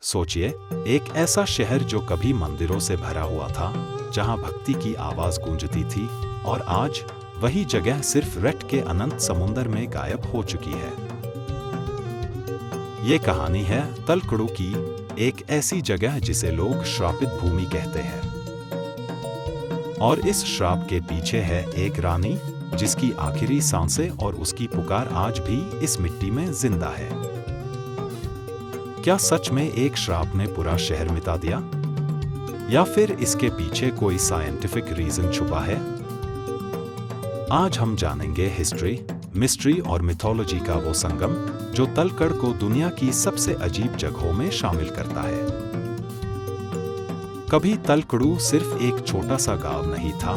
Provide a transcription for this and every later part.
सोचिए, एक ऐसा शहर जो कभी मंदिरों से भरा हुआ था, जहां भक्ति की आवाज गूंजती थी, और आज वही जगह सिर्फ रेट के अनंत समुंदर में गायब हो चुकी है। ये कहानी है तलकड़ू की, एक ऐसी जगह जिसे लोग श्रापित भूमि कहते हैं। और इस श्राप के पीछे है एक रानी, जिसकी आखिरी सांसें और उसकी पुकार आज भी इस मिट्टी में जिंदा है। क्या सच में एक श्राप ने पूरा शहर मिटा दिया, या फिर इसके पीछे कोई साइंटिफिक रीजन छुपा है? आज हम जानेंगे हिस्ट्री, मिस्ट्री और मिथोलॉजी का वो संगम जो तलकड़ को दुनिया की सबसे अजीब जगहों में शामिल करता है। कभी तलकड़ू सिर्फ एक छोटा सा गांव नहीं था,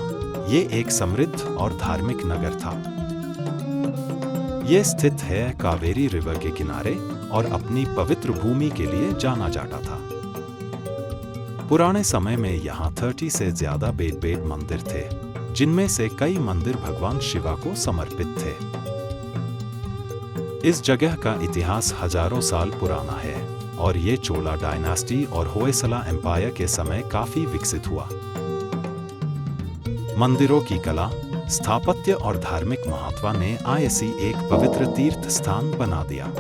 ये एक समृद्ध और धार्मिक नगर था। ये स्थित है कावेरी रिवर के किनारे और अपनी पवित्र भूमि के लिए जाना जाता था। पुराने समय में यहाँ 30 से ज्यादा बेद मंदिर थे, जिनमें से कई मंदिर भगवान शिवा को समर्पित थे। इस जगह का इतिहास हजारों साल पुराना है और ये चोला डायनास्टी और होयसला एम्पायर के समय काफी विकसित हुआ। मंदिरों की कला, स्थापत्य और धार्मिक महत्व ने इसे एक पवित्र तीर्थ स्थान बना दिया।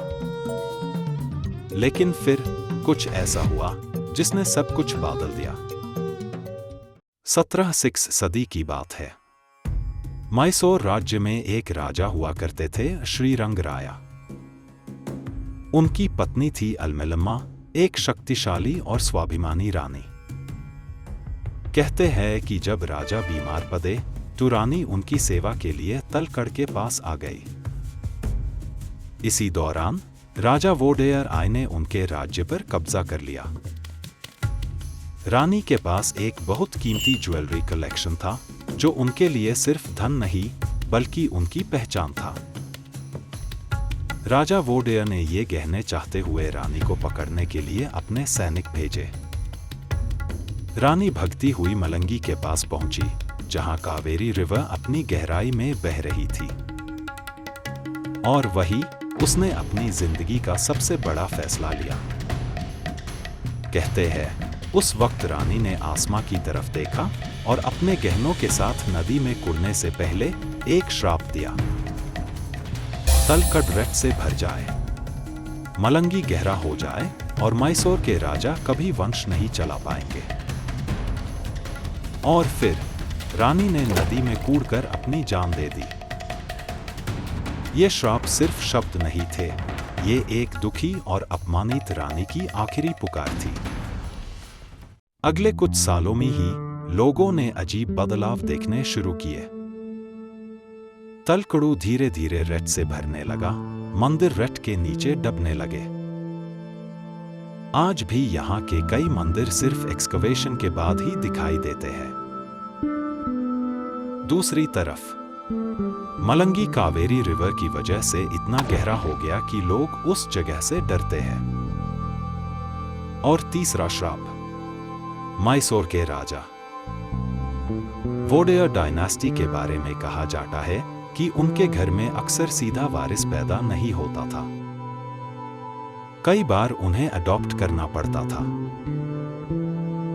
लेकिन फिर कुछ ऐसा हुआ जिसने सब कुछ बदल दिया। 17वीं सदी की बात है। मैसूर राज्य में एक राजा हुआ करते थे, श्रीरंगराया। उनकी पत्नी थी अलमेलम्मा, एक शक्तिशाली और स्वाभिमानी रानी। कहते हैं कि जब राजा बीमार पड़े तो रानी उनकी सेवा के लिए तलकड़ के पास आ गई। इसी दौरान राजा वोडेयर आई ने उनके राज्य पर कब्जा कर लिया। रानी के पास एक बहुत कीमती ज्वेलरी कलेक्शन था, जो उनके लिए सिर्फ धन नहीं बल्कि उनकी पहचान था। राजा वोडेयर ने ये गहने चाहते हुए रानी को पकड़ने के लिए अपने सैनिक भेजे। रानी भगती हुई मलंगी के पास पहुंची, जहां कावेरी रिवर अपनी गहराई में बह रही थी। और वही उसने अपनी जिंदगी का सबसे बड़ा फैसला लिया। कहते हैं उस वक्त रानी ने आसमां की तरफ देखा और अपने गहनों के साथ नदी में कूदने से पहले एक श्राप दिया। तलकड़ रेत से भर जाए, मलंगी गहरा हो जाए और मैसूर के राजा कभी वंश नहीं चला पाएंगे। और फिर रानी ने नदी में कूदकर अपनी जान दे दी। ये श्राप सिर्फ शब्द नहीं थे, ये एक दुखी और अपमानित रानी की आखिरी पुकार थी। अगले कुछ सालों में ही लोगों ने अजीब बदलाव देखने शुरू किए। तलकड़ू धीरे धीरे रेत से भरने लगा, मंदिर रेत के नीचे दबने लगे। आज भी यहाँ के कई मंदिर सिर्फ एक्सकवेशन के बाद ही दिखाई देते हैं। दूसरी तरफ मलंगी कावेरी रिवर की वजह से इतना गहरा हो गया कि लोग उस जगह से डरते हैं। और तीसरा श्राप, मैसूर के राजा वोडेयर डायनास्टी के बारे में कहा जाता है कि उनके घर में अक्सर सीधा वारिस पैदा नहीं होता था। कई बार उन्हें अडॉप्ट करना पड़ता था।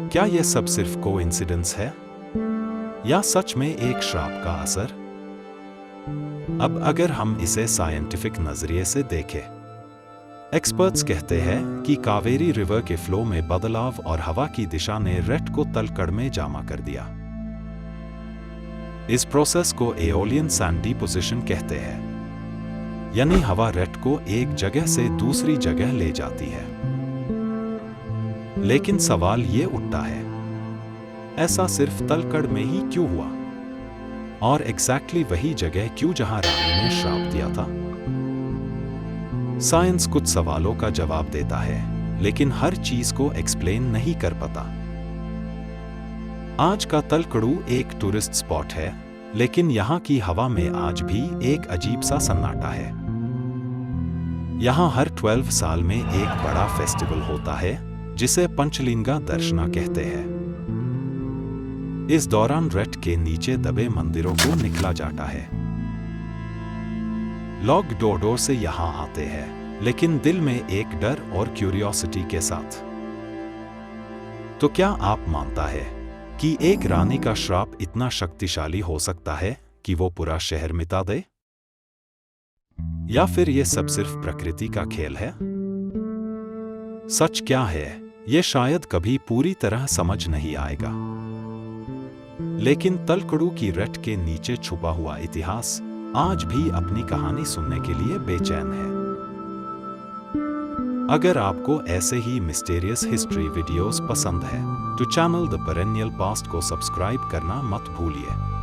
क्या यह सब सिर्फ कोइंसिडेंस है, या सच में एक श्राप का असर? अब अगर हम इसे साइंटिफिक नजरिए से देखें, एक्सपर्ट्स कहते हैं कि कावेरी रिवर के फ्लो में बदलाव और हवा की दिशा ने रेत को तलकड़ में जमा कर दिया। इस प्रोसेस को एओलियन सैंड डिपोजिशन कहते हैं, यानी हवा रेत को एक जगह से दूसरी जगह ले जाती है। लेकिन सवाल ये उठता है, ऐसा सिर्फ तलकड़ में ही क्यों हुआ, और एग्जैक्टली वही जगह क्यों जहां रानी ने श्राप दिया था? साइंस कुछ सवालों का जवाब देता है, लेकिन हर चीज को एक्सप्लेन नहीं कर पाता। आज का तलकड़ू एक टूरिस्ट स्पॉट है, लेकिन यहाँ की हवा में आज भी एक अजीब सा सन्नाटा है। यहाँ हर 12 साल में एक बड़ा फेस्टिवल होता है, जिसे पंचलिंगा दर्शना कहते हैं। इस दौरान रेत के नीचे दबे मंदिरों को निकला जाता है। लोग दूर दूर से यहाँ आते हैं, लेकिन दिल में एक डर और क्यूरियोसिटी के साथ। तो क्या आप मानता है कि एक रानी का श्राप इतना शक्तिशाली हो सकता है कि वो पूरा शहर मिटा दे? या फिर ये सब सिर्फ प्रकृति का खेल है? सच क्या है, ये शायद कभी पूरी तरह समझ नहीं आएगा। लेकिन तलकड़ू की रट के नीचे छुपा हुआ इतिहास आज भी अपनी कहानी सुनने के लिए बेचैन है। अगर आपको ऐसे ही मिस्टीरियस हिस्ट्री वीडियोस पसंद है तो चैनल द पेरेनियल पास्ट को सब्सक्राइब करना मत भूलिए।